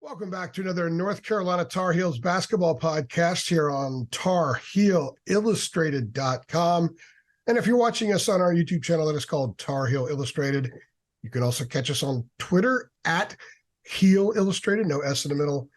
Welcome back to another North Carolina Tar Heels basketball podcast here on TarHeelIllustrated.com. And if you're watching us on our YouTube channel that is called Tar Heel Illustrated, you can also catch us on Twitter at Heel Illustrated, no S in the middle,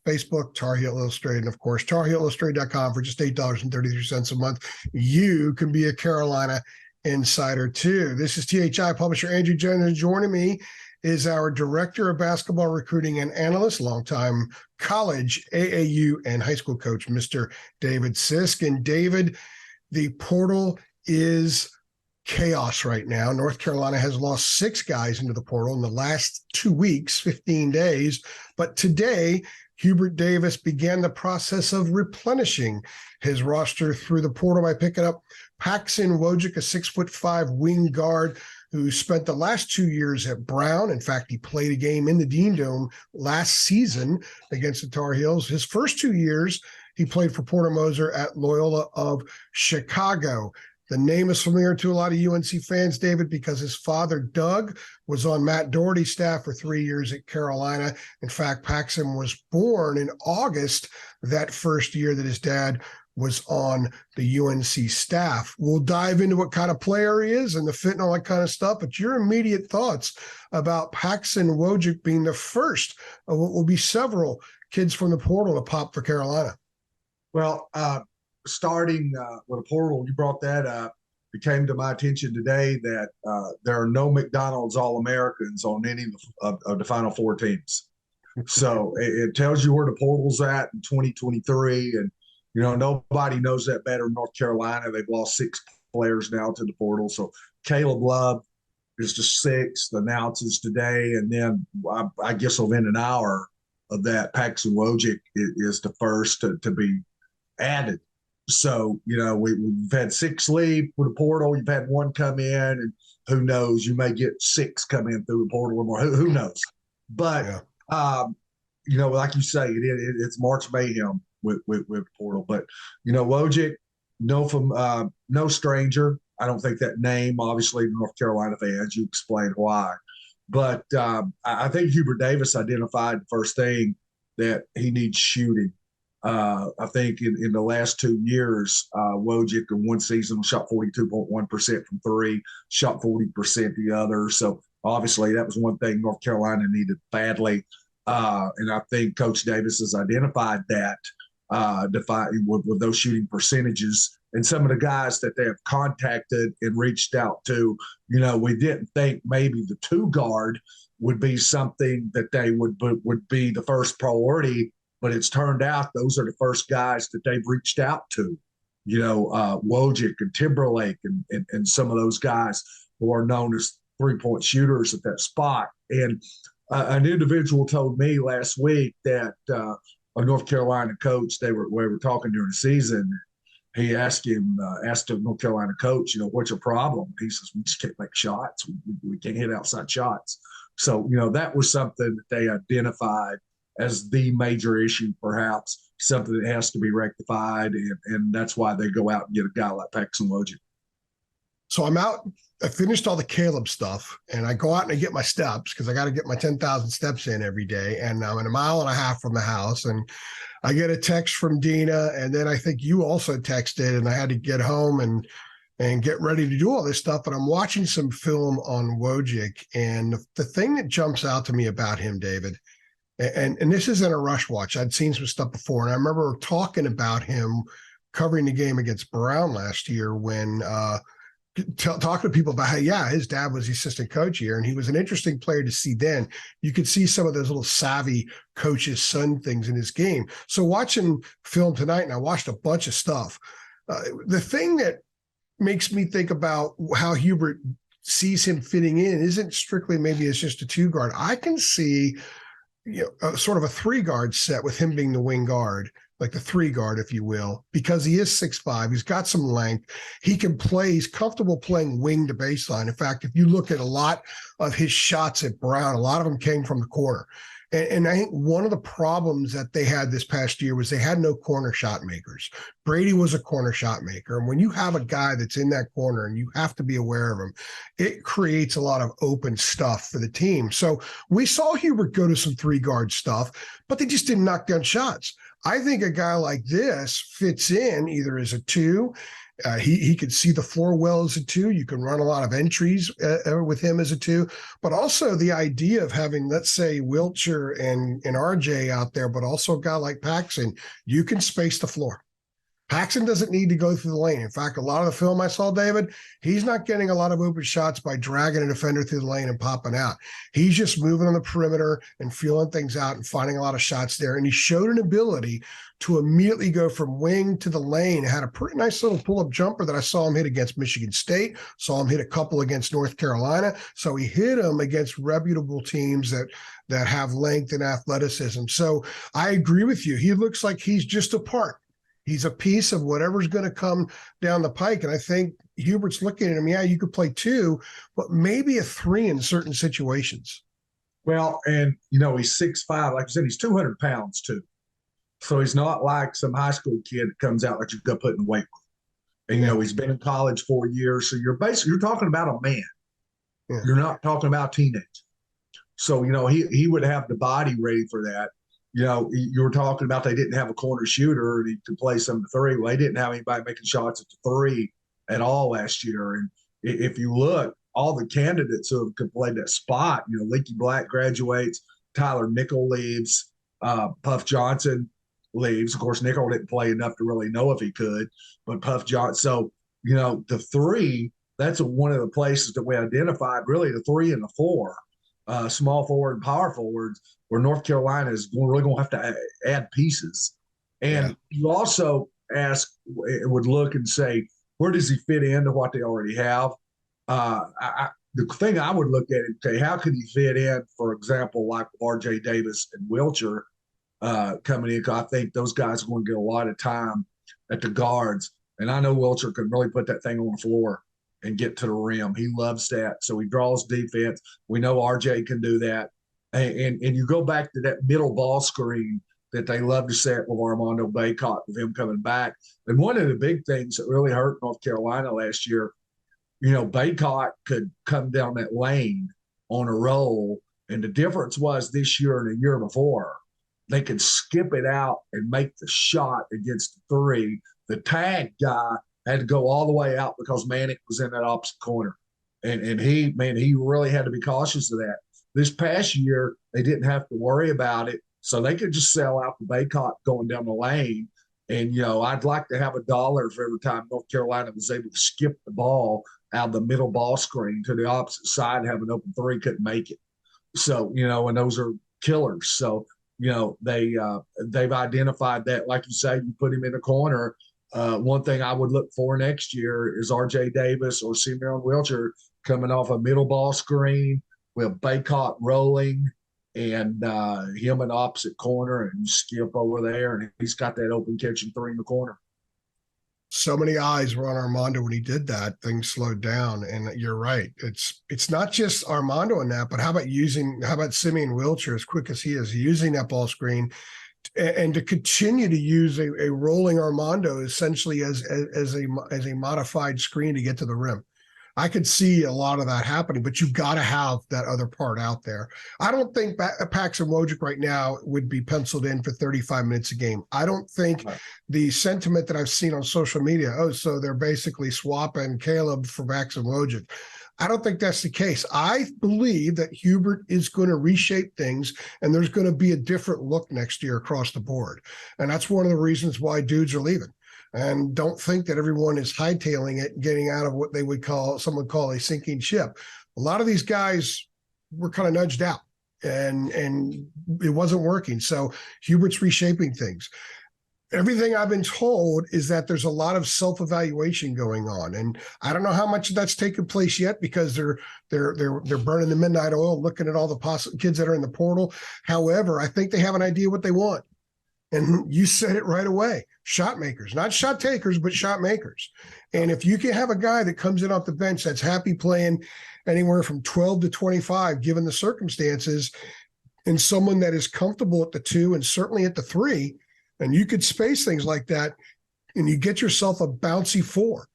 Facebook, Tar Heel Illustrated, and of course, TarHeelIllustrated.com for just $8.33 a month. You can be a Carolina insider too. This is THI publisher Andrew Jones. Joining me is our director of basketball recruiting and analyst, longtime college, AAU, and high school coach, Mr. David Sisk. And David, the portal is chaos right now. North Carolina has lost 6 guys into the portal in the last 2 weeks, 15 days. But today, Hubert Davis began the process of replenishing his roster through the portal by picking up Paxson Wojcik, a 6'5" wing guard who spent the last 2 years at Brown. In fact, he played a game in the Dean Dome last season against the Tar Heels. His first 2 years, he played for Porter Moser at Loyola of Chicago. The name is familiar to a lot of UNC fans, David, because his father, Doug, was on Matt Doherty's staff for 3 years at Carolina. In fact, Paxson was born in August that first year that his dad was on the UNC staff. We'll dive into what kind of player he is and the fit and all that kind of stuff, but your immediate thoughts about Paxson Wojcik being the first of what will be several kids from the portal to pop for Carolina. Well, starting with a portal, you brought that up. It came to my attention today that there are no McDonald's All-Americans on any of the Final Four teams. So it tells you where the portal's at in 2023. And, you know, nobody knows that better in North Carolina. They've lost 6 players now to the portal. So Caleb Love is the 6th, announces today. And then I guess within an hour of that, Paxson Wojcik is the first to be added. So, you know, we've had 6 leave with the portal. You've had 1 come in, and who knows, you may get 6 come in through the portal or more. Who knows? But, you know, like you say, it's March mayhem with portal. But, you know, Wojcik, no stranger. I don't think that name, obviously, North Carolina fans, you explained why. But I think Hubert Davis identified the first thing that he needs shooting. I think in the last 2 years, Wojcik in one season shot 42.1% from 3, shot 40% the other. So obviously that was one thing North Carolina needed badly. And I think Coach Davis has identified that with those shooting percentages. And some of the guys that they have contacted and reached out to, you know, we didn't think maybe the 2 guard would be something that they would be the first priority. But it's turned out those are the first guys that they've reached out to, you know, Wojcik and Timberlake and some of those guys who are known as 3-point shooters at that spot. And an individual told me last week that a North Carolina coach, we were talking during the season. He asked a North Carolina coach, you know, what's your problem? He says, we just can't make shots. We can't hit outside shots. So, you know, that was something that they identified as the major issue, perhaps something that has to be rectified. And that's why they go out and get a guy like Paxson Wojcik. So I'm out. I finished all the Caleb stuff, and I go out and I get my steps because I got to get my 10,000 steps in every day. And I'm in 1.5 miles from the house, and I get a text from Dina, and then I think you also texted, and I had to get home and get ready to do all this stuff. But I'm watching some film on Wojcik, and the thing that jumps out to me about him, David, and this isn't a rush watch. I'd seen some stuff before, and I remember talking about him covering the game against Brown last year when talking to people about how, his dad was the assistant coach here, and he was an interesting player to see then. You could see some of those little savvy coach's son things in his game. So watching film tonight, and I watched a bunch of stuff, the thing that makes me think about how Hubert sees him fitting in isn't strictly maybe as just a 2 guard. I can see sort of a 3 guard set with him being the wing guard, like the 3 guard, if you will, because he is 6'5". He's got some length. He can play. He's comfortable playing wing to baseline. In fact, if you look at a lot of his shots at Brown, a lot of them came from the corner. And I think one of the problems that they had this past year was they had no corner shot makers. Brady was a corner shot maker. And when you have a guy that's in that corner and you have to be aware of him, it creates a lot of open stuff for the team. So we saw Hubert go to some 3-guard stuff, but they just didn't knock down shots. I think a guy like this fits in either as a 2. He could see the floor well as a 2. You can run a lot of entries with him as a 2, but also the idea of having, let's say, Wilcher and RJ out there, but also a guy like Paxson, you can space the floor. Paxson doesn't need to go through the lane. In fact, a lot of the film I saw, David, he's not getting a lot of open shots by dragging a defender through the lane and popping out. He's just moving on the perimeter and feeling things out and finding a lot of shots there. And he showed an ability to immediately go from wing to the lane. Had a pretty nice little pull-up jumper that I saw him hit against Michigan State, saw him hit a couple against North Carolina. So he hit them against reputable teams that have length and athleticism. So I agree with you. He looks like he's just a part. He's a piece of whatever's going to come down the pike. And I think Hubert's looking at him, yeah, you could play 2, but maybe a 3 in certain situations. Well, and, he's 6'5". Like I said, he's 200 pounds, too. So he's not like some high school kid that comes out like you've got putting weight with. And, he's been in college 4 years. So you're talking about a man. Yeah. You're not talking about a teenager. So, he would have the body ready for that. You were talking about they didn't have a corner shooter and he could play some of the 3. Well, they didn't have anybody making shots at the 3 at all last year. And if you look, all the candidates who could play that spot, Leaky Black graduates, Tyler Nickel leaves, Puff Johnson leaves. Of course, Nickel didn't play enough to really know if he could, but Puff Johnson. So, the 3, that's one of the places that we identified, really the 3 and the 4. Small forward and power forwards, where North Carolina is really going to have to add pieces. And you also would look and say, where does he fit into what they already have? The thing I would look at is, okay, how could he fit in, for example, like R.J. Davis and Wilcher coming in? I think those guys are going to get a lot of time at the guards. And I know Wilcher can really put that thing on the floor and get to the rim. He loves that. So he draws defense. We know RJ can do that. And you go back to that middle ball screen that they love to set with Armando Bacot with him coming back. And one of the big things that really hurt North Carolina last year, Bacot could come down that lane on a roll. And the difference was this year and the year before, they could skip it out and make the shot against the 3. The tag guy had to go all the way out because Manick was in that opposite corner. And he really had to be cautious of that. This past year, they didn't have to worry about it. So they could just sell out the Bacot going down the lane. And, I'd like to have $1 for every time North Carolina was able to skip the ball out of the middle ball screen to the opposite side and have an open 3, couldn't make it. So, and those are killers. So, they've identified that, like you say, you put him in a corner. One thing I would look for next year is R.J. Davis or Simeon Wilcher coming off a middle ball screen with Bacot rolling and him in the opposite corner and skip over there. And he's got that open catching 3 in the corner. So many eyes were on Armando when he did that. Things slowed down. And you're right. It's not just Armando in that, but how about Simeon Wilcher, as quick as he is, using that ball screen and to continue to use a rolling Armando essentially as a modified screen to get to the rim. I could see a lot of that happening, but you've got to have that other part out there. I don't think Paxson Wojcik right now would be penciled in for 35 minutes a game. I don't think the sentiment that I've seen on social media, so they're basically swapping Caleb for Paxson Wojcik. I don't think that's the case. I believe that Hubert is going to reshape things, and there's going to be a different look next year across the board. And that's one of the reasons why dudes are leaving. And don't think that everyone is hightailing it, getting out of what someone would call a sinking ship. A lot of these guys were kind of nudged out, and it wasn't working. So Hubert's reshaping things. Everything I've been told is that there's a lot of self-evaluation going on, and I don't know how much of that's taken place yet because they're burning the midnight oil, looking at all the kids that are in the portal. However, I think they have an idea what they want. And you said it right away. Shot makers, not shot takers, but shot makers. And if you can have a guy that comes in off the bench that's happy playing anywhere from 12 to 25, given the circumstances, and someone that is comfortable at the 2 and certainly at the 3, and you could space things like that, and you get yourself a bouncy 4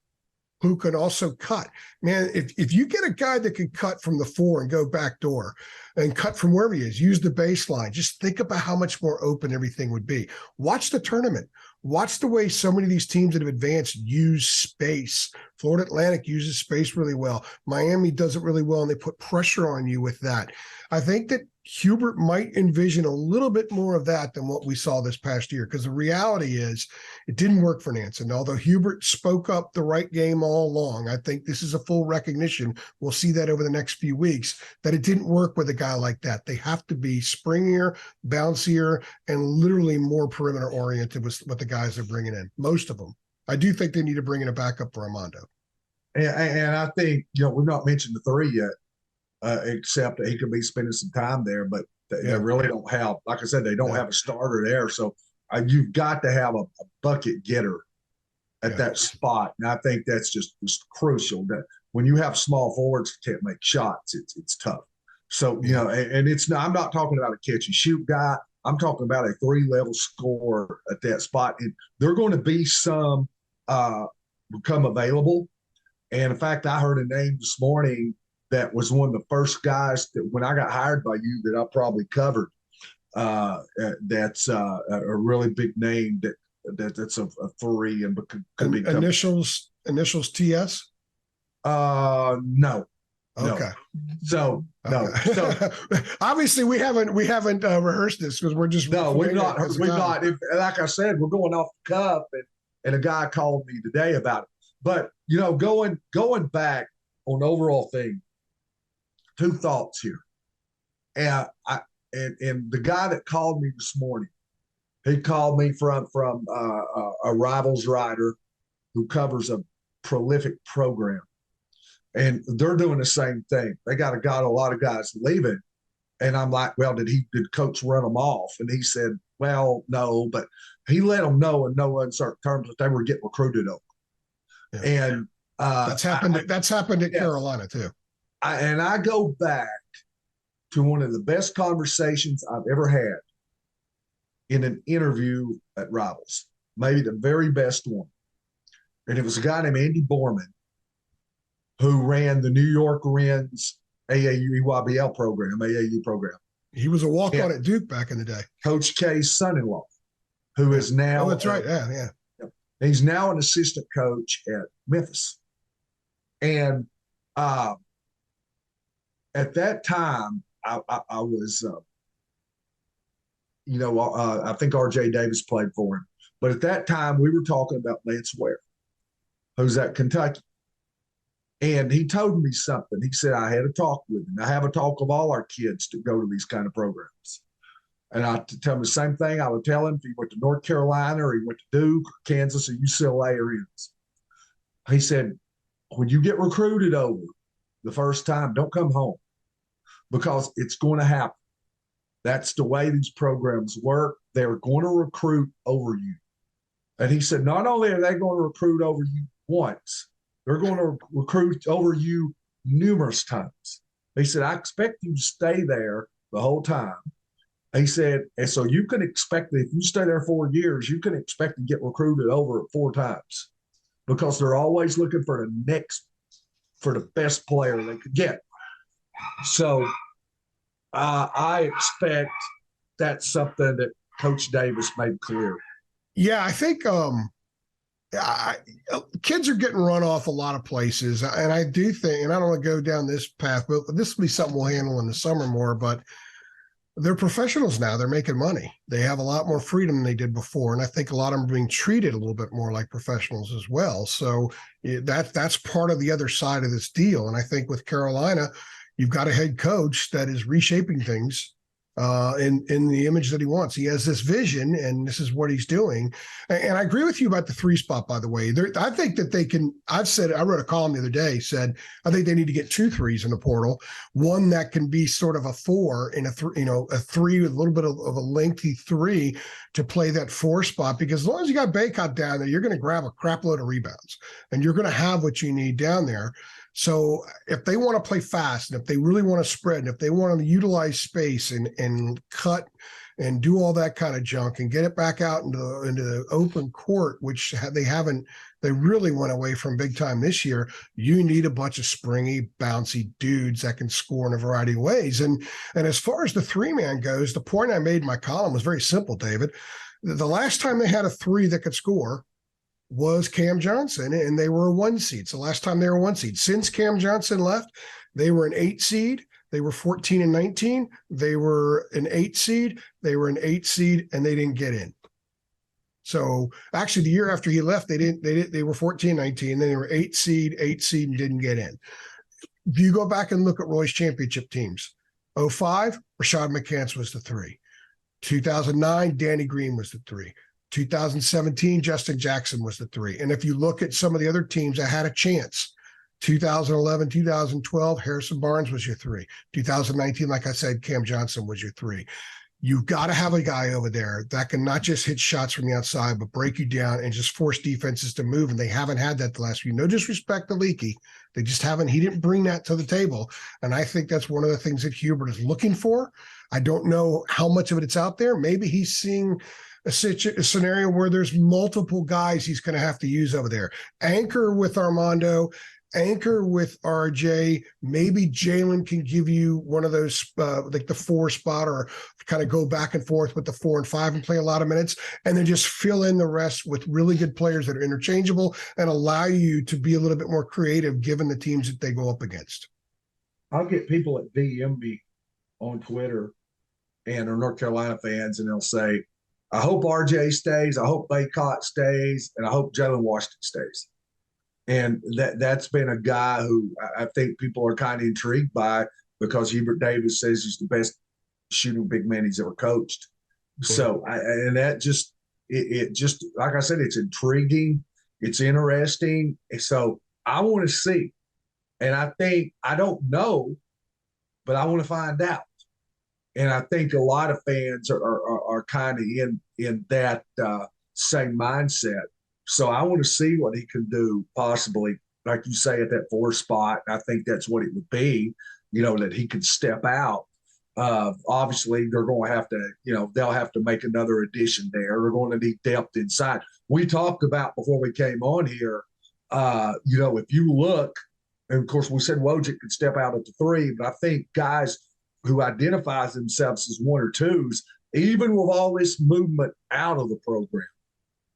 who can also cut. Man, if you get a guy that can cut from the 4 and go back door and cut from wherever he is, use the baseline, just think about how much more open everything would be. Watch the tournament. Watch the way so many of these teams that have advanced use space. Florida Atlantic uses space really well. Miami does it really well, and they put pressure on you with that. I think that Hubert might envision a little bit more of that than what we saw this past year, because the reality is it didn't work for Nansen. Although Hubert spoke up the right game all along, I think this is a full recognition. We'll see that over the next few weeks, that it didn't work with a guy like that. They have to be springier, bouncier, and literally more perimeter oriented with what the guys are bringing in. Most of them. I do think they need to bring in a backup for Armando. And I think, we've not mentioned the 3 yet. Except that he could be spending some time there, but they really don't have, like I said, they don't have a starter there. So you've got to have a bucket getter at that spot. And I think that's just crucial, that when you have small forwards that can't make shots, it's tough. So, and it's not, I'm not talking about a catch and shoot guy. I'm talking about a 3-level scorer at that spot. And there are going to be some become available. And in fact, I heard a name this morning that was one of the first guys that when I got hired by you that I probably covered. That's a really big name that's a 3 and could be initials TS. No. Okay. So no. So obviously we haven't rehearsed this because we're just we've not. Like I said, we're going off the cuff, and a guy called me today about it. But going back on the overall thing. 2 thoughts here. And the guy that called me this morning, he called me from a Rivals writer who covers a prolific program. And they're doing the same thing. They got a lot of guys leaving. And I'm like, well, did coach run them off? And he said, well, no, but he let them know in no uncertain terms that they were getting recruited over. Yeah. And that's happened at Carolina too. I go back to one of the best conversations I've ever had in an interview at Rivals, maybe the very best one. And it was a guy named Andy Borman who ran the New York Wrens AAU program. He was a walk-on at Duke back in the day. Coach K's son-in-law, who is now. Oh, that's right. Yeah. He's now an assistant coach at Memphis. And at that time, I was, I think R.J. Davis played for him. But at that time, we were talking about Lance Ware, who's at Kentucky. And he told me something. He said, I had a talk with him. I have a talk of all our kids to go to these kind of programs. And I tell him the same thing I would tell him if he went to North Carolina or he went to Duke, or Kansas, or UCLA or Ennis. He said, when you get recruited over the first time, don't come home because it's going to happen. That's the way these programs work. They're going to recruit over you. And he said, not only are they going to recruit over you once, they're going to recruit over you numerous times. He said, I expect you to stay there the whole time. He said, and so you can expect that if you stay there 4 years, you can expect to get recruited over 4 times because they're always looking for the best player they could get. So I expect that's something that Coach Davis made clear. Yeah, I think kids are getting run off a lot of places. And I do think, and I don't want to go down this path, but this will be something we'll handle in the summer more, but they're professionals now. They're making money. They have a lot more freedom than they did before. And I think a lot of them are being treated a little bit more like professionals as well. So that's part of the other side of this deal. And I think with Carolina, you've got a head coach that is reshaping things in the image that he wants. He has this vision, and this is what he's doing. And I agree with you about the 3 spot, by the way. I think that they can. I wrote a column the other day, said, I think they need to get 2 3s in the portal. One that can be sort of a 4 and a 3 with a little bit of a lengthy 3 to play that 4 spot. Because as long as you got Baycott down there, you're going to grab a crap load of rebounds and you're going to have what you need down there. So if they want to play fast, and if they really want to spread, and if they want to utilize space and cut and do all that kind of junk and get it back out into the open court, which they really went away from big time this year, you need a bunch of springy, bouncy dudes that can score in a variety of ways. And as far as the three-man goes, the point I made in my column was very simple, David. The last time they had a three that could score was Cam Johnson, and they were a 1 seed. It's the last time they were a 1 seed. Since Cam Johnson left, they were an 8 seed. They were 14-19. They were an 8 seed. They were an 8 seed, and they didn't get in. So actually, the year after he left, they were 14-19. Then they were 8 seed, and didn't get in. If you go back and look at Roy's championship teams, 05, Rashad McCants was the 3. 2009, Danny Green was the 3. 2017, Justin Jackson was the 3. And if you look at some of the other teams that had a chance, 2011, 2012, Harrison Barnes was your 3. 2019, like I said, Cam Johnson was your 3. You've got to have a guy over there that can not just hit shots from the outside, but break you down and just force defenses to move. And they haven't had that the last few. No disrespect to Leaky. They just haven't. He didn't bring that to the table. And I think that's one of the things that Hubert is looking for. I don't know how much of it's out there. Maybe he's seeing a scenario where there's multiple guys he's going to have to use over there. Anchor with Armando, anchor with RJ. Maybe Jalen can give you one of those, like the 4 spot, or kind of go back and forth with the 4 and 5 and play a lot of minutes, and then just fill in the rest with really good players that are interchangeable and allow you to be a little bit more creative given the teams that they go up against. I'll get people at DM me on Twitter and are North Carolina fans, and they'll say, I hope RJ stays, I hope Baycott stays, and I hope Jalen Washington stays. And that's been a guy who I think people are kind of intrigued by, because Hubert Davis says he's the best shooting big man he's ever coached. So, it just, like I said, it's intriguing. It's interesting. So I want to see. And I think, I don't know, but I want to find out. And I think a lot of fans are kind of in that same mindset. So I want to see what he can do, possibly, like you say, at that 4 spot. I think that's what it would be, that he could step out. Obviously, they're going to have to, they'll have to make another addition there. They're going to need depth inside. We talked about before we came on here, if you look, and of course we said Wojcik could step out at the 3, but I think guys who identifies themselves as 1 or 2s, even with all this movement out of the program,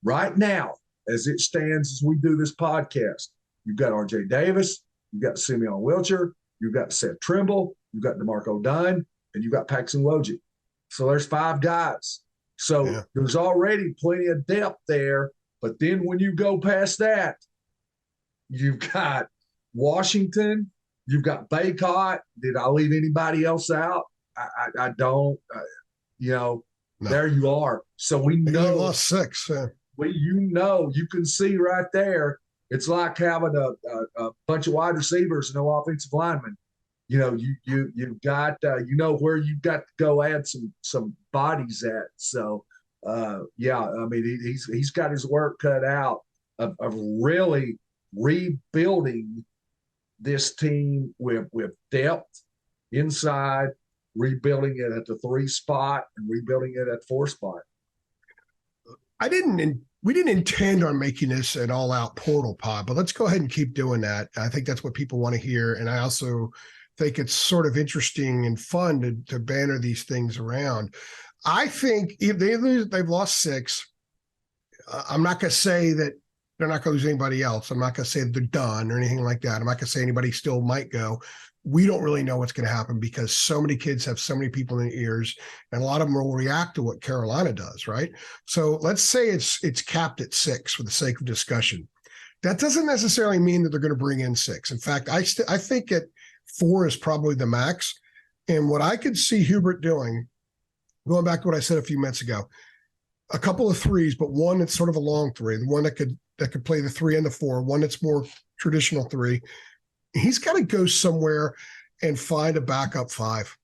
right now, as it stands, as we do this podcast, you've got RJ Davis, you've got Simeon Wilcher, you've got Seth Trimble, you've got DeMarco Dunn, and you've got Paxson Wojcik. So there's 5 guys. So there's already plenty of depth there. But then when you go past that, you've got Washington, you've got Baycott. Did I leave anybody else out? I don't. No. There you are. So we know. You lost 6. You can see right there. It's like having a bunch of wide receivers and no offensive linemen. You've got where you've got to go add some bodies at. So he's got his work cut out of really rebuilding this team with depth inside, rebuilding it at the 3 spot and rebuilding it at 4 spot. We didn't intend on making this an all-out portal pod, but let's go ahead and keep doing that. I think that's what people want to hear, and I also think it's sort of interesting and fun to banner these things around. I think if they've lost 6. I'm not going to say that they're not going to lose anybody else. I'm not going to say that they're done or anything like that. I'm not going to say anybody still might go. We don't really know what's going to happen because so many kids have so many people in their ears, and a lot of them will react to what Carolina does, right? So let's say it's capped at 6 for the sake of discussion. That doesn't necessarily mean that they're going to bring in 6. In fact, I think at 4 is probably the max. And what I could see Hubert doing, going back to what I said a few minutes ago, a couple of 3s, but one that's sort of a long 3, the one that could play the 3 and the 4, one that's more traditional 3. He's got to go somewhere and find a backup 5.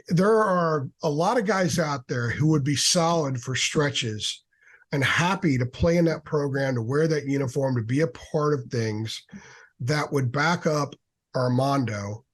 There are a lot of guys out there who would be solid for stretches and happy to play in that program, to wear that uniform, to be a part of things. that would back up Armando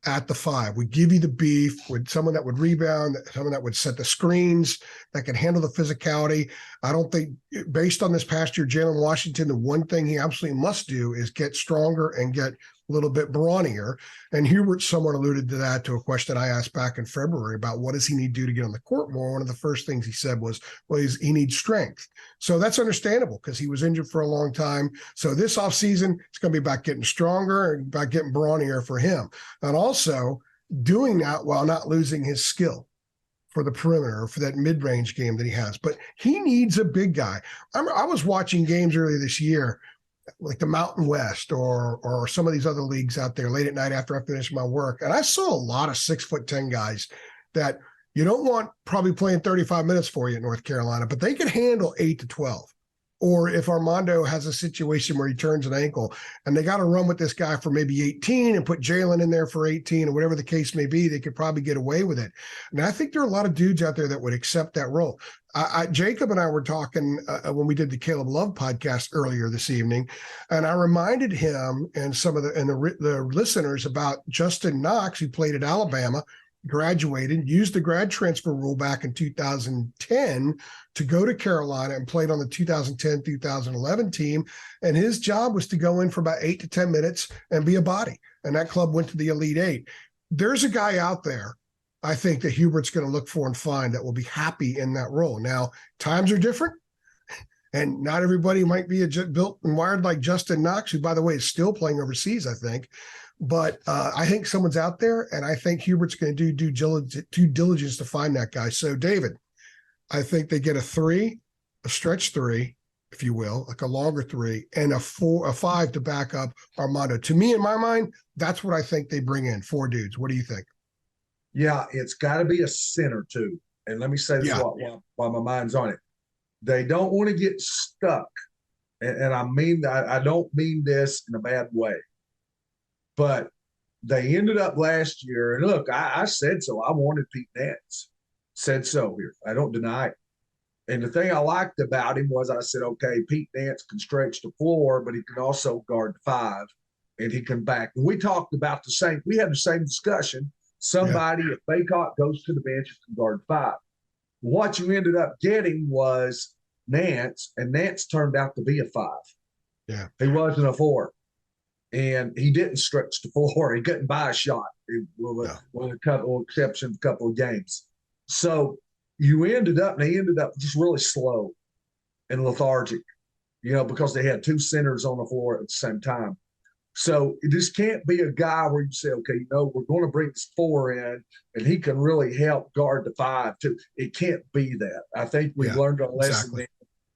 at the 5. We give you the beef with someone that would rebound, someone that would set the screens, that can handle the physicality. I don't think, based on this past year, Jalen Washington, the one thing he absolutely must do is get stronger and get a little bit brawnier. And Hubert somewhat alluded to that, to a question I asked back in February about what does he need to do to get on the court more. One of the first things he said was, well, he needs strength. So that's understandable because he was injured for a long time. So this offseason, it's going to be about getting stronger and about getting brawnier for him. And also doing that while not losing his skill for the perimeter, for that mid-range game that he has. But he needs a big guy. I was watching games earlier this year, like the Mountain West or some of these other leagues out there late at night after I finished my work. And I saw a lot of 6'10" guys that you don't want probably playing 35 minutes for you at North Carolina, but they can handle 8 to 12. Or if Armando has a situation where he turns an ankle and they got to run with this guy for maybe 18 and put Jalen in there for 18 or whatever the case may be, they could probably get away with it. And I think there are a lot of dudes out there that would accept that role. Jacob and I were talking when we did the Caleb Love podcast earlier this evening, and I reminded him and some of the listeners about Justin Knox, who played at Alabama, graduated, used the grad transfer rule back in 2010 to go to Carolina and played on the 2010-2011 team. And his job was to go in for about 8 to 10 minutes and be a body. And that club went to the Elite Eight. There's a guy out there, I think, that Hubert's going to look for and find that will be happy in that role. Now, times are different. And not everybody might be built and wired like Justin Knox, who, by the way, is still playing overseas, I think. But I think someone's out there, and I think Hubert's going to do due diligence to find that guy. So, David, I think they get a 3, a stretch 3, if you will, like a longer 3, and a 5 to back up Armando. To me, in my mind, that's what I think they bring in, 4 dudes. What do you think? Yeah, it's got to be a center, too. And let me say this while my mind's on it. They don't want to get stuck. And I don't mean this in a bad way. But they ended up last year, and look, I said so. I wanted Pete Nance. Said so here. I don't deny it. And the thing I liked about him was I said, okay, Pete Nance can stretch the floor, but he can also guard 5, and he can back. And we talked about we had the same discussion. Somebody, if Baycott goes to the bench, can guard 5. What you ended up getting was Nance, and Nance turned out to be a 5. Yeah. He wasn't a 4. And he didn't stretch the floor. He couldn't buy a shot with a couple of exceptions, a couple of games. So they ended up just really slow and lethargic, because they had 2 centers on the floor at the same time. So this can't be a guy where you say, okay, we're going to bring this 4 in and he can really help guard the 5 too. It can't be that. I think we've learned our lesson. Exactly.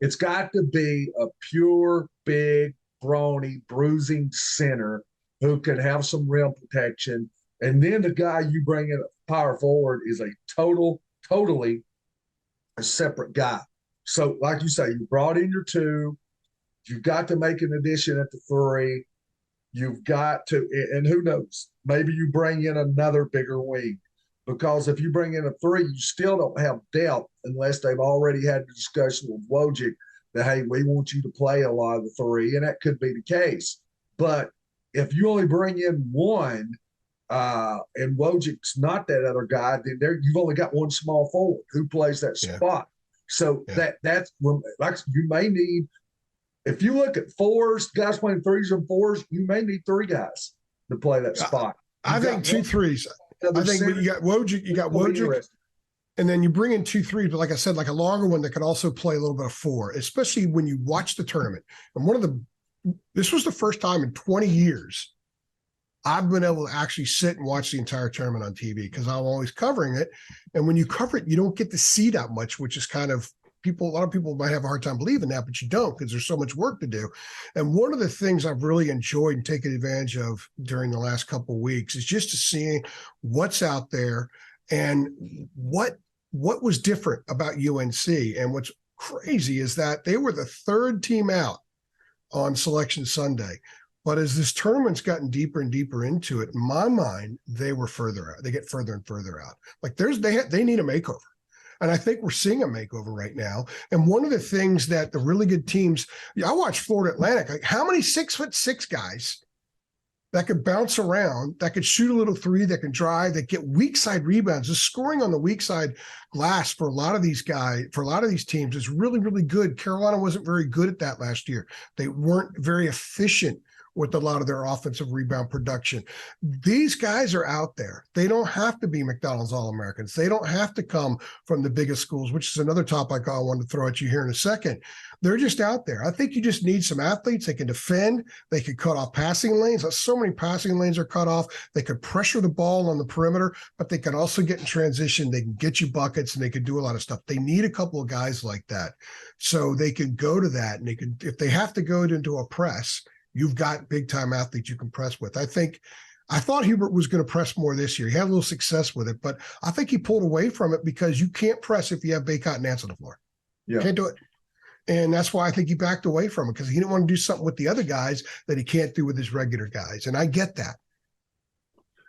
It's got to be a pure, big, brawny, bruising center who can have some rim protection. And then the guy you bring in a power forward is a totally a separate guy. So like you say, you brought in your 2, you've got to make an addition at the 3. You've got to, and who knows, maybe you bring in another bigger wing, because if you bring in a 3, you still don't have depth unless they've already had the discussion with Wojcik that, hey, we want you to play a lot of the 3, and that could be the case. But if you only bring in 1 and Wojcik's not that other guy, then you've only got 1 small forward who plays that spot. So that's like you may need, if you look at 4s, guys playing 3s and 4s, you may need 3 guys to play that spot. I think 2 3s. I think you got Wojcik. And then you bring in 2 3s, but like I said, like a longer one that could also play a little bit of 4, especially when you watch the tournament. And this was the first time in 20 years I've been able to actually sit and watch the entire tournament on TV, because I'm always covering it. And when you cover it, you don't get to see that much, which is kind of a lot of people might have a hard time believing that, but you don't, because there's so much work to do. And one of the things I've really enjoyed and taken advantage of during the last couple of weeks is just to see what's out there and what was different about UNC. And what's crazy is that they were the 3rd team out on Selection Sunday. But as this tournament's gotten deeper and deeper into it, in my mind, they were further out. They get further and further out. Like they need a makeover. And I think we're seeing a makeover right now. And one of the things that the really good teams, I watched Florida Atlantic, like how many 6'6" guys that could bounce around, that could shoot a little three, that can drive, that get weak side rebounds. The scoring on the weak side glass for a lot of these guys, for a lot of these teams, is really, really good. Carolina wasn't very good at that last year. They weren't very efficient with a lot of their offensive rebound production. These guys are out there. They don't have to be McDonald's All-Americans. They don't have to come from the biggest schools, which is another topic I wanted to throw at you here in a second. They're just out there. I think you just need some athletes. They can defend. They can cut off passing lanes. So many passing lanes are cut off. They could pressure the ball on the perimeter, but they can also get in transition. They can get you buckets, and they can do a lot of stuff. They need a couple of guys like that. So they can go to that, and they can, if they have to go into a press, you've got big-time athletes you can press with. I thought Hubert was going to press more this year. He had a little success with it, but I think he pulled away from it because you can't press if you have Bacot and Nance on the floor. Yeah. Can't do it. And that's why I think he backed away from it, because he didn't want to do something with the other guys that he can't do with his regular guys. And I get that.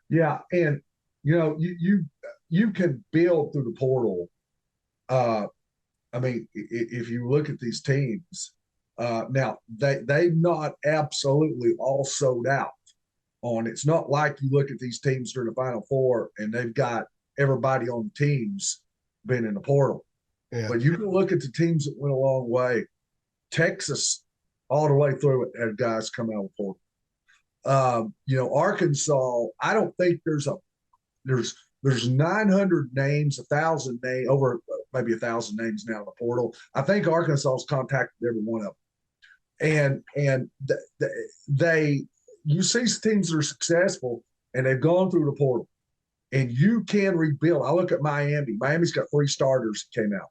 Yeah. And, you can build through the portal. I mean, if you look at these teams, now they've not absolutely all sold out on. It's not like you look at these teams during the Final Four and they've got everybody on the teams been in the portal. Yeah. But you can look at the teams that went a long way. Texas, all the way through it, had guys come out of the portal. Arkansas, I don't think there's 900 names, 1,000 names, over maybe 1,000 names now in the portal. I think Arkansas's contacted every one of them. And you see teams that are successful and they've gone through the portal, and you can rebuild. I look at Miami. Miami's got 3 starters that came out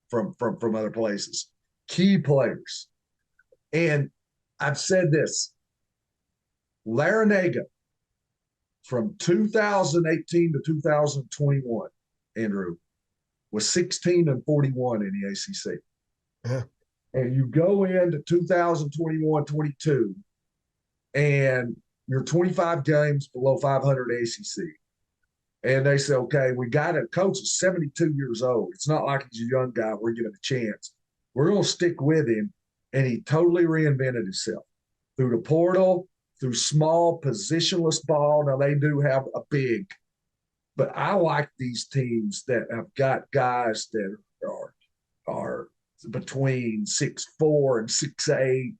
from other places, key players. And I've said this, Larinaga from 2018 to 2021, Andrew, was 16-41 in the ACC. Yeah. And you go into 2021-22, and you're 25 games below 500 ACC. And they say, okay, we got a coach that's 72 years old. It's not like he's a young guy. We're giving a chance. We're going to stick with him. And he totally reinvented himself through the portal, through small positionless ball. Now, they do have a big, but I like these teams that have got guys that are between 6'4" and 6'8",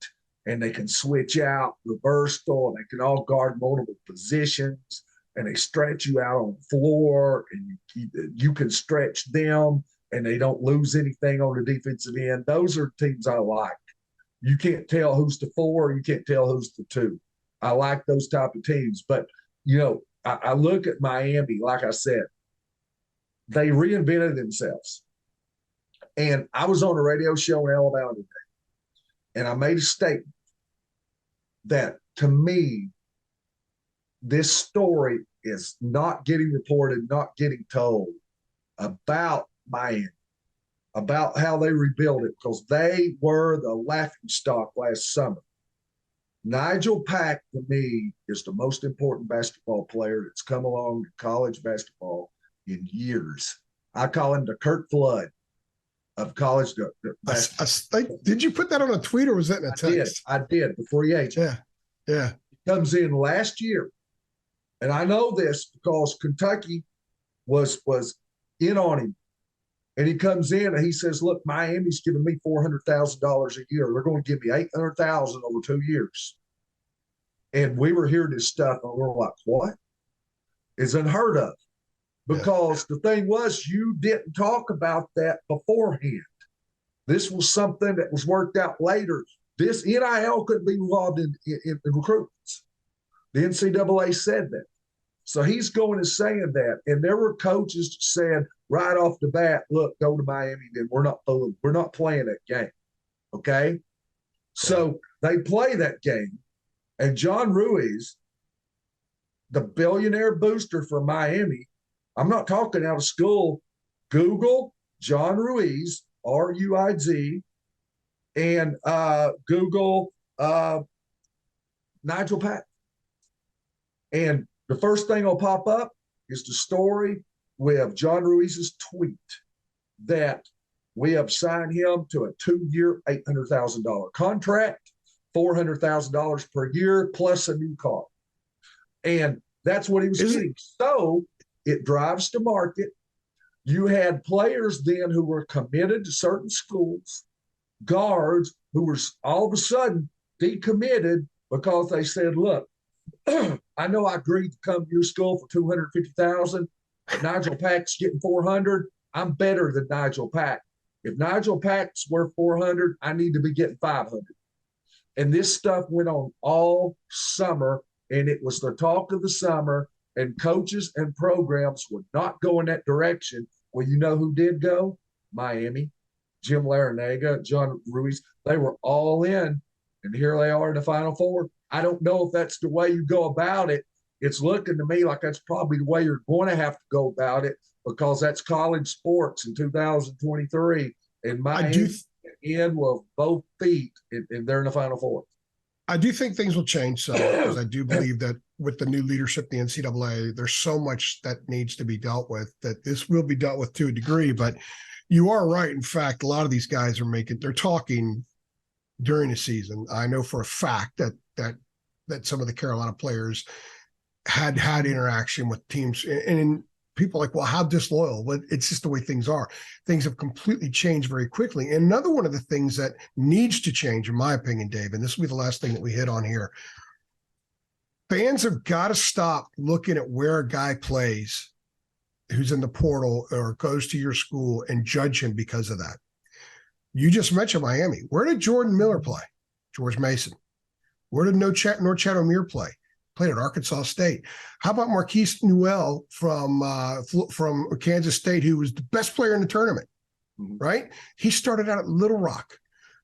and they can switch out, versatile, and they can all guard multiple positions, and they stretch you out on the floor, and you can stretch them, and they don't lose anything on the defensive end. Those are teams I like. You can't tell who's the 4, you can't tell who's the 2. I like those type of teams. But, I look at Miami, like I said, they reinvented themselves. And I was on a radio show in Alabama today, and I made a statement that, to me, this story is not getting reported, not getting told about Miami, about how they rebuilt it, because they were the laughingstock last summer. Nigel Pack, to me, is the most important basketball player that's come along to college basketball in years. I call him the Kurt Flood of college basketball. Did you put that on a tweet, or was that in a text? I did. The free agent. Yeah. He comes in last year, and I know this because Kentucky was in on him. And he comes in and he says, look, Miami's giving me $400,000 a year. They're going to give me $800,000 over 2 years. And we were hearing this stuff, and we were like, what? It's unheard of. Because the thing was, you didn't talk about that beforehand. This was something that was worked out later. This NIL couldn't be involved in recruitments. The NCAA said that. So he's going and saying that. And there were coaches that said right off the bat, look, go to Miami, then we're not playing that game. Okay? So they play that game. And John Ruiz, the billionaire booster from Miami, I'm not talking out of school. Google John Ruiz, R-U-I-Z, and Google Nigel Pack. And the first thing will pop up is the story with John Ruiz's tweet that we have signed him to a 2-year, $800,000 contract, $400,000 per year, plus a new car. And that's what he was getting. So it drives to market. You had players then who were committed to certain schools, guards who were all of a sudden decommitted because they said, look, I know I agreed to come to your school for 250,000, but Nigel Pack's getting 400. I'm better than Nigel Pack. If Nigel Pack's worth 400, I need to be getting 500. And this stuff went on all summer, and it was the talk of the summer, and coaches and programs would not go in that direction. Well, you know who did go? Miami, Jim Larinaga, John Ruiz. They were all in, and here they are in the Final Four. I don't know if that's the way you go about it. It's looking to me like that's probably the way you're going to have to go about it, because that's college sports in 2023. And Miami in with both feet, and they're in the Final Four. I do think things will change some, because I do believe that with the new leadership in the NCAA, there's so much that needs to be dealt with, that this will be dealt with to a degree. But you are right. In fact, a lot of these guys they're talking during the season. I know for a fact that some of the Carolina players had interaction with teams, and people are like, well, how disloyal? Well, it's just the way things are. Things have completely changed very quickly. And another one of the things that needs to change, in my opinion, Dave, and this will be the last thing that we hit on here, fans have got to stop looking at where a guy plays who's in the portal or goes to your school and judge him because of that. You just mentioned Miami. Where did Jordan Miller play? George Mason. Where did Norchad O'Meara play? Played at Arkansas State. How about Marquise Newell from Kansas State, who was the best player in the tournament, right? He started out at Little Rock.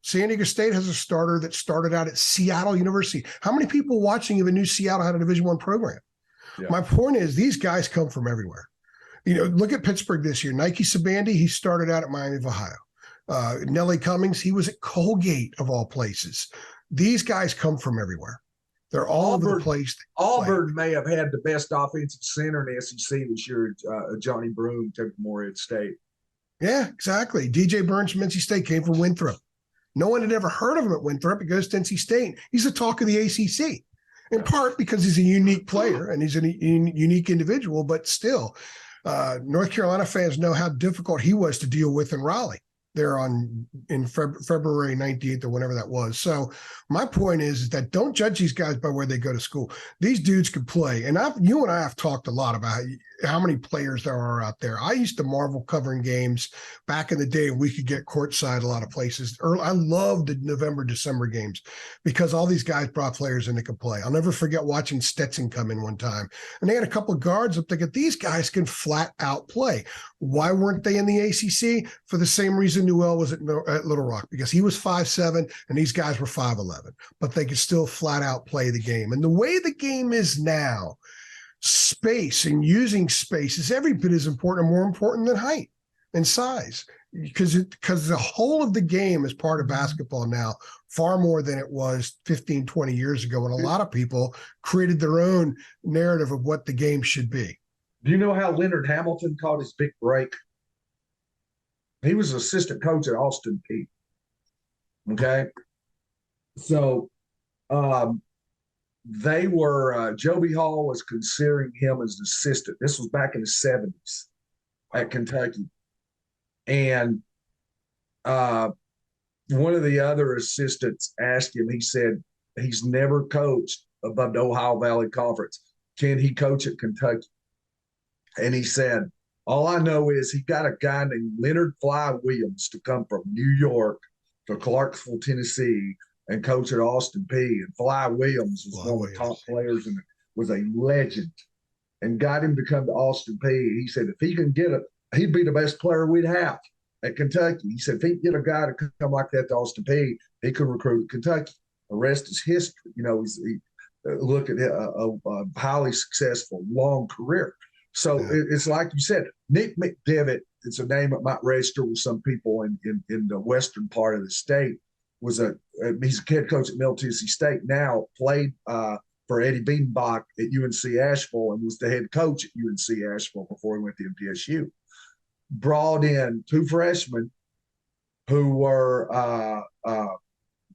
San Diego State has a starter that started out at Seattle University. How many people watching even knew Seattle had a Division I program? Yeah. My point is, these guys come from everywhere. You know, look at Pittsburgh this year. Nike Sabandi, he started out at Miami of Ohio. Nellie Cummings, he was at Colgate of all places. These guys come from everywhere. They're all over the place. Auburn may have had the best offensive center in the SEC this year. Johnny Broome took Morehead State. Yeah, exactly. DJ Burns from NC State came from Winthrop. No one had ever heard of him at Winthrop. He goes to NC State. He's the talk of the ACC, in part because he's a unique player and he's a unique individual. But still, North Carolina fans know how difficult he was to deal with in Raleigh. There in February 19th or whenever that was. So my point is that don't judge these guys by where they go to school. These dudes could play. And you and I have talked a lot about how many players there are out there. I used to marvel covering games back in the day, and we could get courtside a lot of places. I loved the November, December games because all these guys brought players in that could play. I'll never forget watching Stetson come in one time. And they had a couple of guards up thinking, these guys can flat out play. Why weren't they in the ACC? For the same reason Newell was at Little Rock, because he was 5'7", and these guys were 5'11", but they could still flat out play the game. And the way the game is now, space and using space is every bit as important or more important than height and size, because the whole of the game is part of basketball now, far more than it was 15, 20 years ago, when a lot of people created their own narrative of what the game should be. Do you know how Leonard Hamilton caught his big break? He was assistant coach at Austin Peay. Okay. So they were, Joby Hall was considering him as an assistant. This was back in the 70s at Kentucky. And one of the other assistants asked him, he said, he's never coached above the Ohio Valley Conference. Can he coach at Kentucky? And he said, all I know is he got a guy named Leonard Fly Williams to come from New York to Clarksville, Tennessee, and coach at Austin Peay. And Fly Williams was one of the top players and was a legend, and got him to come to Austin Peay. He said if he can get he'd be the best player we'd have at Kentucky. He said if he can get a guy to come like that to Austin Peay, he could recruit at Kentucky. The rest is history. You know, look at a highly successful, long career. So it's like you said, Nick McDevitt, it's a name that might register with some people in the western part of the state. He's a head coach at Middle Tennessee State now, played for Eddie Biedenbach at UNC Asheville and was the head coach at UNC Asheville before he went to MTSU. Brought in two freshmen who were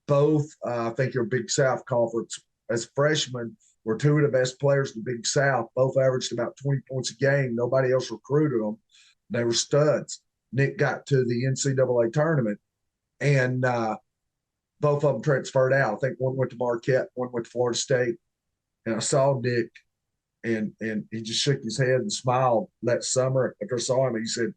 both, I think, your Big South Conference as freshmen, were two of the best players in the Big South. Both averaged about 20 points a game. Nobody else recruited them. They were studs. Nick got to the NCAA tournament, and both of them transferred out. I think one went to Marquette, one went to Florida State. And I saw Nick, and he just shook his head and smiled that summer. After I saw him, he said,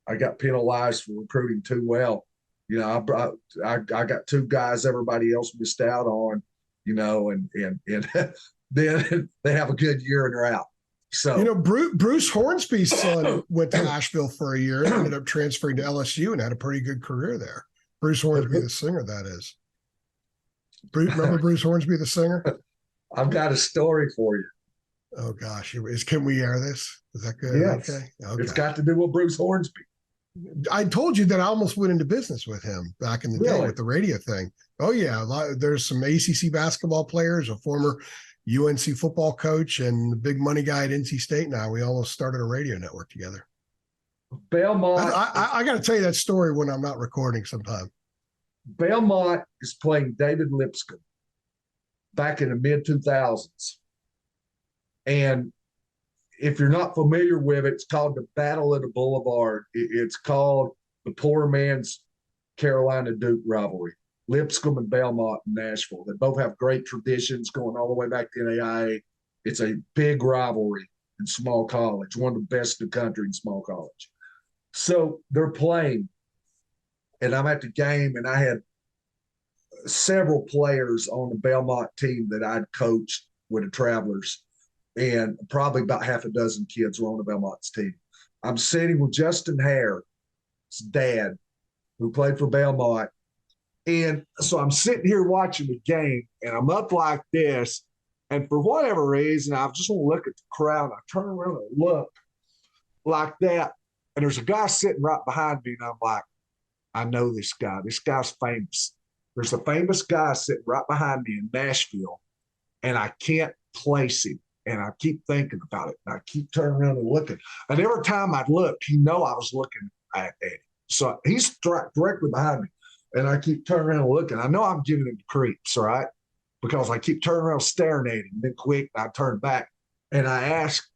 I got penalized for recruiting too well. You know, I got two guys everybody else missed out on, you know, and then they have a good year and they're out. So, you know, Bruce Hornsby's son went to Asheville for a year and ended up transferring to LSU and had a pretty good career there. Bruce Hornsby, the singer, that is. Remember Bruce Hornsby, the singer? I've got a story for you. Oh, gosh. Can we air this? Is that good? Yes. Okay. It's got to do with Bruce Hornsby. I told you that I almost went into business with him back in the day with the radio thing. Oh, yeah. There's some ACC basketball players, a former UNC football coach, and the big money guy at NC State now. We almost started a radio network together. Belmont. I got to tell you that story when I'm not recording sometime. Belmont is playing David Lipscomb back in the mid-2000s. And if you're not familiar with it, it's called the Battle of the Boulevard. It's called the poor man's Carolina Duke rivalry. Lipscomb and Belmont in Nashville. They both have great traditions going all the way back to NAIA. It's a big rivalry in small college, one of the best in the country in small college. So they're playing, and I'm at the game, and I had several players on the Belmont team that I'd coached with the Travelers, and probably about half a dozen kids were on the Belmont's team. I'm sitting with Justin Hare's dad, who played for Belmont. And so I'm sitting here watching the game, and I'm up like this. And for whatever reason, I just want to look at the crowd. I turn around and look like that. And there's a guy sitting right behind me, and I'm like, I know this guy. This guy's famous. There's a famous guy sitting right behind me in Nashville, and I can't place him. And I keep thinking about it. And I keep turning around and looking. And every time I'd look, I was looking at him. So he's directly behind me. And I keep turning around and looking. I know I'm giving him the creeps, right? Because I keep turning around staring at him. Then quick, I turn back. And I asked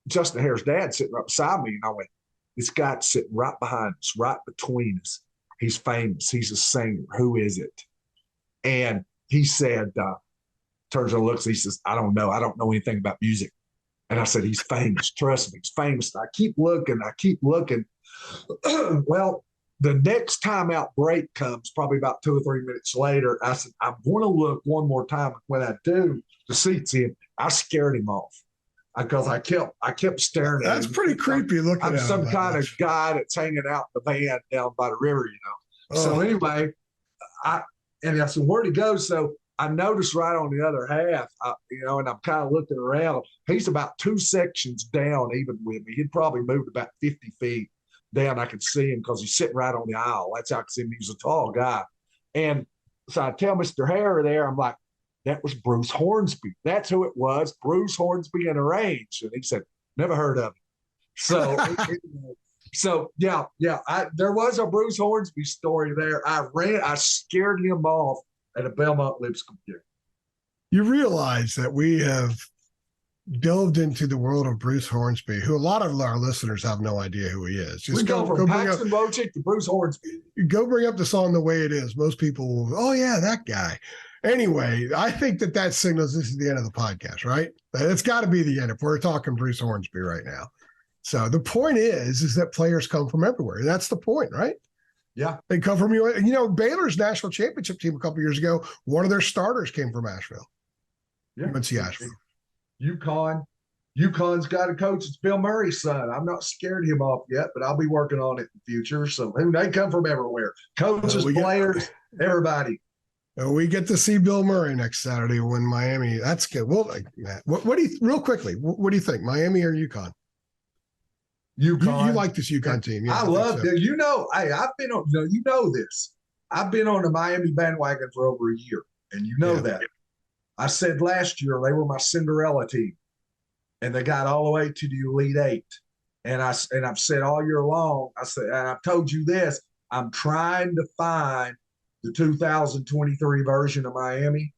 Justin Hare's dad sitting right beside me. And I went, this guy's sitting right behind us, right between us. He's famous. He's a singer. Who is it? And he said, turns and looks, he says, I don't know. I don't know anything about music. And I said, he's famous. Trust me, he's famous. And I keep looking. Well, the next timeout break comes probably about 2 or 3 minutes later. I said, I'm going to look one more time. When I do, the seat's in. I scared him off because I kept staring at him. That's pretty creepy looking at him. I'm some kind of guy that's hanging out in the van down by the river, you know. Oh. So anyway, I said, where'd he go? So I noticed right on the other half, you know, and I'm kind of looking around. He's about 2 sections down even with me. He'd probably moved about 50 feet down. I could see him because he's sitting right on the aisle. That's how I could see him. He was a tall guy. And so I tell Mr. Hare there, I'm like, that was Bruce Hornsby. That's who it was, Bruce Hornsby and Arrange. And he said, never heard of him. So, yeah. There was a Bruce Hornsby story there. I scared him off at a Belmont Lipscomb game. You realize that we have delved into the world of Bruce Hornsby, who a lot of our listeners have no idea who he is. Just go from Paxson Wojcik to Bruce Hornsby. Go bring up the song The Way It Is. Most people will, oh, yeah, that guy. Anyway, I think that signals this is the end of the podcast, right? It's got to be the end if we're talking Bruce Hornsby right now. So the point is that players come from everywhere. That's the point, right? Yeah. They come from, you know, Baylor's national championship team a couple years ago, one of their starters came from Asheville. Yeah. UNC Asheville. UConn's got a coach. It's Bill Murray's son. I'm not scared of him off yet, but I'll be working on it in the future. So they come from everywhere. Coaches, players, everybody. We get to see Bill Murray next Saturday when Miami. That's good. Well, Matt, what do you, real quickly, what do you think, Miami or UConn? UConn. You like this UConn team. Yeah, I love it. You know, I've been on, you know this. I've been on the Miami bandwagon for over a year, and you know that. I said last year they were my Cinderella team, and they got all the way to the Elite Eight. And I've said all year long, and I've told you this, I'm trying to find the 2023 version of Miami,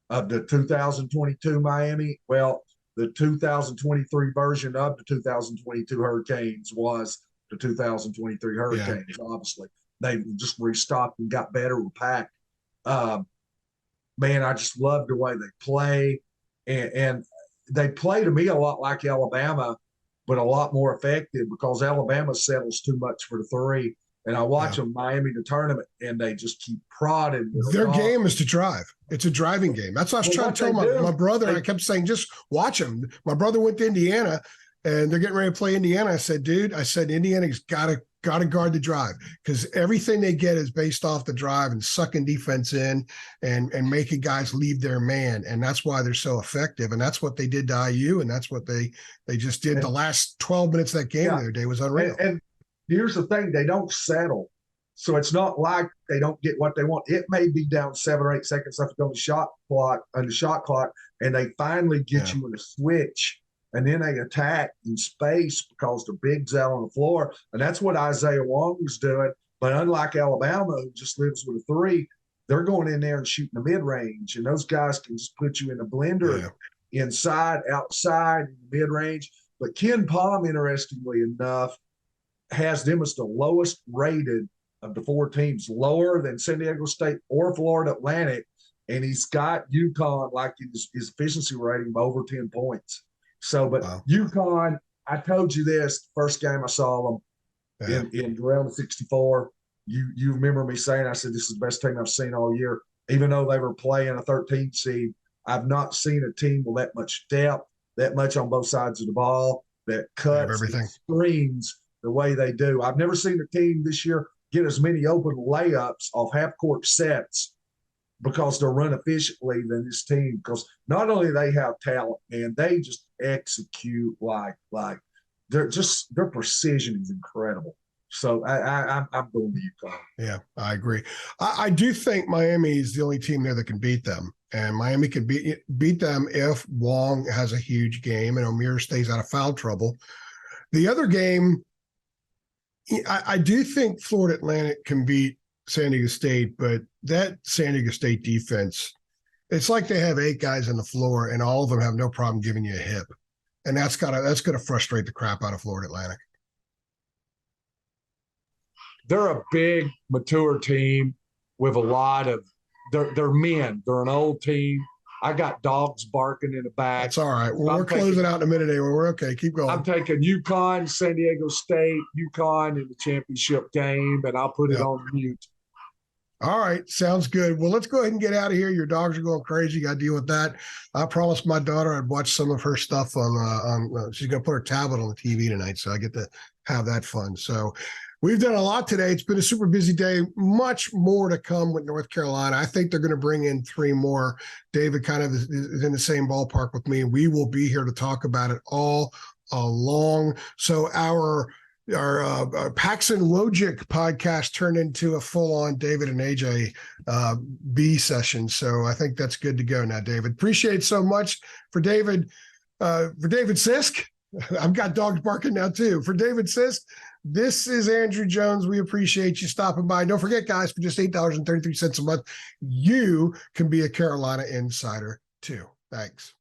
of the 2022 Miami. Well, the 2023 version of the 2022 Hurricanes was the 2023 Hurricanes. Yeah. Obviously, they just restocked and got better with Pack. Man, I just love the way they play, and they play to me a lot like Alabama, but a lot more effective because Alabama settles too much for the three. And I watch them Miami the tournament, and they just keep prodding. Their game is to drive. It's a driving game. That's what I was trying to tell my brother. I kept saying, just watch them. My brother went to Indiana, and they're getting ready to play Indiana. I said, dude, Indiana's got to guard the drive because everything they get is based off the drive and sucking defense in and making guys leave their man. And that's why they're so effective. And that's what they did to IU, and that's what they just did the last 12 minutes of that game the other day was unreal. And here's the thing, they don't settle. So it's not like they don't get what they want. It may be down 7 or 8 seconds left to go on the shot clock, and they finally get you in a switch, and then they attack in space because the big's out on the floor. And that's what Isaiah Wong was doing. But unlike Alabama, who just lives with a three, they're going in there and shooting the mid-range, and those guys can just put you in a blender inside, outside, in the mid-range. But Ken Palm, interestingly enough, has them as the lowest rated of the 4 teams, lower than San Diego State or Florida Atlantic, and he's got UConn like his efficiency rating of over 10 points. So, but UConn, I told you this first game I saw them in round 64. You remember me saying, I said, this is the best team I've seen all year. Even though they were playing a 13th seed, I've not seen a team with that much depth, that much on both sides of the ball, that cuts everything, screens the way they do. I've never seen a team this year get as many open layups off half-court sets because they're run efficiently than this team. Because not only they have talent, man, they just execute like their precision is incredible. So I'm going to UConn. Yeah, I agree. I do think Miami is the only team there that can beat them. And Miami can beat them if Wong has a huge game and O'Meara stays out of foul trouble. The other game, I do think Florida Atlantic can beat San Diego State, but that San Diego State defense, it's like they have 8 guys on the floor and all of them have no problem giving you a hip. And that's going to frustrate the crap out of Florida Atlantic. They're a big, mature team with a lot of they're men. They're an old team. I got dogs barking in the back. That's all right. Well, we're closing out in a minute anyway. We're okay. Keep going. I'm taking UConn, San Diego State, UConn in the championship game, and I'll put it on mute. All right. Sounds good. Well, let's go ahead and get out of here. Your dogs are going crazy. You got to deal with that. I promised my daughter I'd watch some of her stuff on she's going to put her tablet on the TV tonight, so I get to have that fun. So we've done a lot today. It's been a super busy day. Much more to come with North Carolina. I think they're going to bring in 3 more. David kind of is in the same ballpark with me. We will be here to talk about it all along. So our Paxson Wojcik podcast turned into a full-on David and AJ B session. So I think that's good to go now, David. Appreciate it so much for David Sisk. I've got dogs barking now too. For David Sisk, this is Andrew Jones. We appreciate you stopping by. Don't forget, guys, for just $8.33 a month, you can be a Carolina insider too. Thanks.